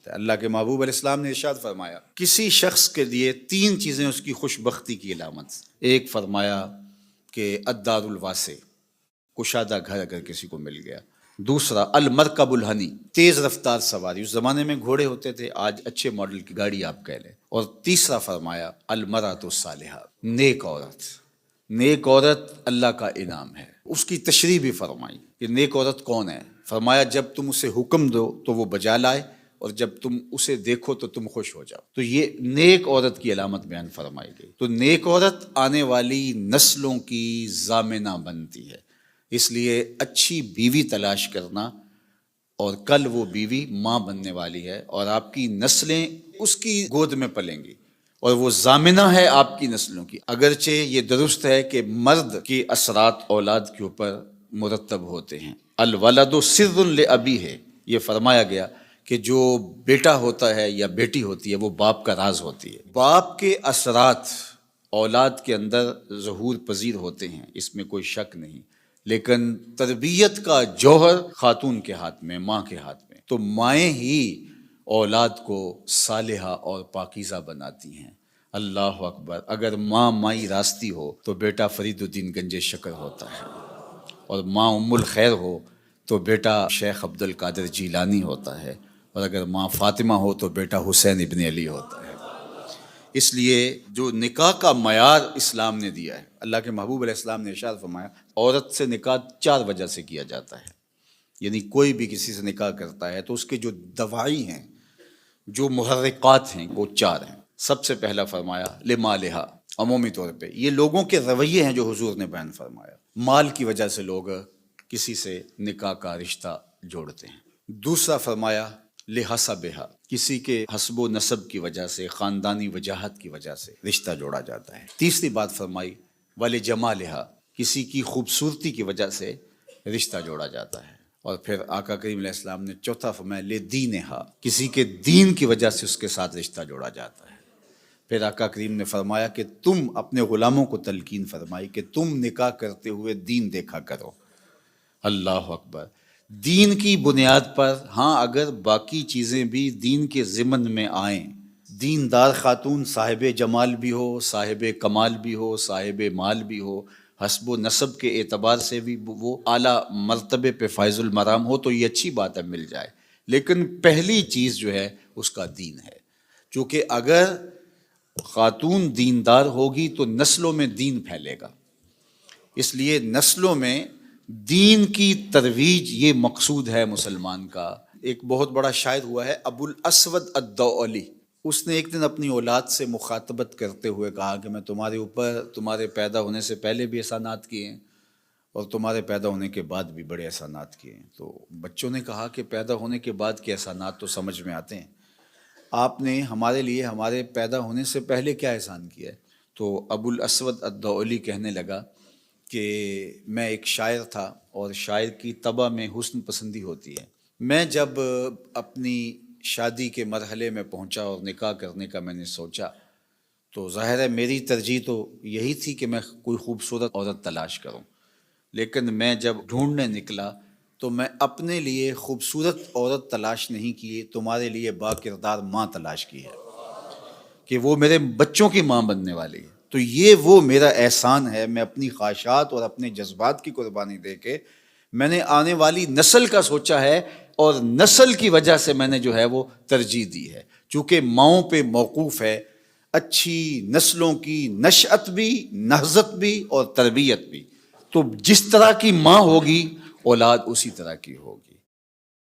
اللہ کے محبوب علیہ السلام نے ارشاد فرمایا کسی شخص کے لیے 3 چیزیں اس کی خوش بختی کی علامت۔ ایک فرمایا کہ الدار الواسع، کشادہ گھر اگر کسی کو مل گیا۔ دوسرا المرکب الحنی، تیز رفتار سواری، اس زمانے میں گھوڑے ہوتے تھے، آج اچھے ماڈل کی گاڑی آپ کہہ لیں۔ اور تیسرا فرمایا المرأۃ الصالحہ، نیک عورت۔ نیک عورت اللہ کا انعام ہے۔ اس کی تشریح بھی فرمائی کہ نیک عورت کون ہے۔ فرمایا جب تم اسے حکم دو تو وہ بجا لائے، اور جب تم اسے دیکھو تو تم خوش ہو جاؤ۔ تو یہ نیک عورت کی علامت بیان فرمائی گئی۔ تو نیک عورت آنے والی نسلوں کی ضامنہ بنتی ہے، اس لیے اچھی بیوی تلاش کرنا، اور کل وہ بیوی ماں بننے والی ہے اور آپ کی نسلیں اس کی گود میں پلیں گی، اور وہ ضامنہ ہے آپ کی نسلوں کی۔ اگرچہ یہ درست ہے کہ مرد کی اثرات اولاد کے اوپر مرتب ہوتے ہیں۔ الولد سر لابیہ، یہ فرمایا گیا کہ جو بیٹا ہوتا ہے یا بیٹی ہوتی ہے وہ باپ کا راز ہوتی ہے۔ باپ کے اثرات اولاد کے اندر ظہور پذیر ہوتے ہیں، اس میں کوئی شک نہیں، لیکن تربیت کا جوہر خاتون کے ہاتھ میں، ماں کے ہاتھ میں۔ تو مائیں ہی اولاد کو صالحہ اور پاکیزہ بناتی ہیں۔ اللہ اکبر! اگر ماں مائی راستی ہو تو بیٹا فرید الدین گنج شکر ہوتا ہے، اور ماں ام الخیر ہو تو بیٹا شیخ عبد القادر جیلانی ہوتا ہے، اور اگر ماں فاطمہ ہو تو بیٹا حسین ابن علی ہوتا ہے۔ اس لیے جو نکاح کا معیار اسلام نے دیا ہے، اللہ کے محبوب علیہ السلام نے ارشاد فرمایا عورت سے نکاح 4 وجہ سے کیا جاتا ہے۔ یعنی کوئی بھی کسی سے نکاح کرتا ہے تو اس کے جو دواعی ہیں، جو محرکات ہیں، وہ 4 ہیں۔ سب سے پہلا فرمایا لمالہا، عمومی طور پہ یہ لوگوں کے رویے ہیں جو حضور نے بیان فرمایا۔ مال کی وجہ سے لوگ کسی سے نکاح کا رشتہ جوڑتے ہیں۔ دوسرا فرمایا لحسبہا، کسی کے حسب و نسب کی وجہ سے، خاندانی وجاہت کی وجہ سے رشتہ جوڑا جاتا ہے۔ تیسری بات فرمائی ولجمالہا، کسی کی خوبصورتی کی وجہ سے رشتہ جوڑا جاتا ہے۔ اور پھر آقا کریم علیہ السلام نے چوتھا فرمایا لدینہا، کسی کے دین کی وجہ سے اس کے ساتھ رشتہ جوڑا جاتا ہے۔ پھر آقا کریم نے فرمایا کہ تم اپنے غلاموں کو تلقین فرمائی کہ تم نکاح کرتے ہوئے دین دیکھا کرو۔ اللہ اکبر! دین کی بنیاد پر، ہاں اگر باقی چیزیں بھی دین کے ضمن میں آئیں، دیندار خاتون صاحب جمال بھی ہو، صاحب کمال بھی ہو، صاحب مال بھی ہو، حسب و نسب کے اعتبار سے بھی وہ اعلیٰ مرتبے پہ فائز المرام ہو، تو یہ اچھی بات ہے، مل جائے۔ لیکن پہلی چیز جو ہے اس کا دین ہے، چونکہ اگر خاتون دیندار ہوگی تو نسلوں میں دین پھیلے گا۔ اس لیے نسلوں میں دین کی ترویج یہ مقصود ہے مسلمان کا۔ ایک بہت بڑا شاعر ہوا ہے ابو الاسود الدؤلی، اس نے ایک دن اپنی اولاد سے مخاطبت کرتے ہوئے کہا کہ میں تمہارے اوپر تمہارے پیدا ہونے سے پہلے بھی احسانات کیے ہیں، اور تمہارے پیدا ہونے کے بعد بھی بڑے احسانات کیے ہیں۔ تو بچوں نے کہا کہ پیدا ہونے کے بعد کے احسانات تو سمجھ میں آتے ہیں، آپ نے ہمارے لیے ہمارے پیدا ہونے سے پہلے کیا احسان کیا ہے؟ تو ابو الاسود الدؤلی کہنے لگا کہ میں ایک شاعر تھا، اور شاعر کی طبع میں حسن پسندی ہوتی ہے۔ میں جب اپنی شادی کے مرحلے میں پہنچا اور نکاح کرنے کا میں نے سوچا، تو ظاہر ہے میری ترجیح تو یہی تھی کہ میں کوئی خوبصورت عورت تلاش کروں، لیکن میں جب ڈھونڈنے نکلا تو میں اپنے لیے خوبصورت عورت تلاش نہیں کی، تمہارے لیے با کردار ماں تلاش کی ہے کہ وہ میرے بچوں کی ماں بننے والی ہے۔ تو یہ وہ میرا احسان ہے، میں اپنی خواہشات اور اپنے جذبات کی قربانی دے کے میں نے آنے والی نسل کا سوچا ہے، اور نسل کی وجہ سے میں نے جو ہے وہ ترجیح دی ہے، چونکہ ماؤں پہ موقوف ہے اچھی نسلوں کی نشأت بھی، نہضت بھی اور تربیت بھی۔ تو جس طرح کی ماں ہوگی اولاد اسی طرح کی ہوگی۔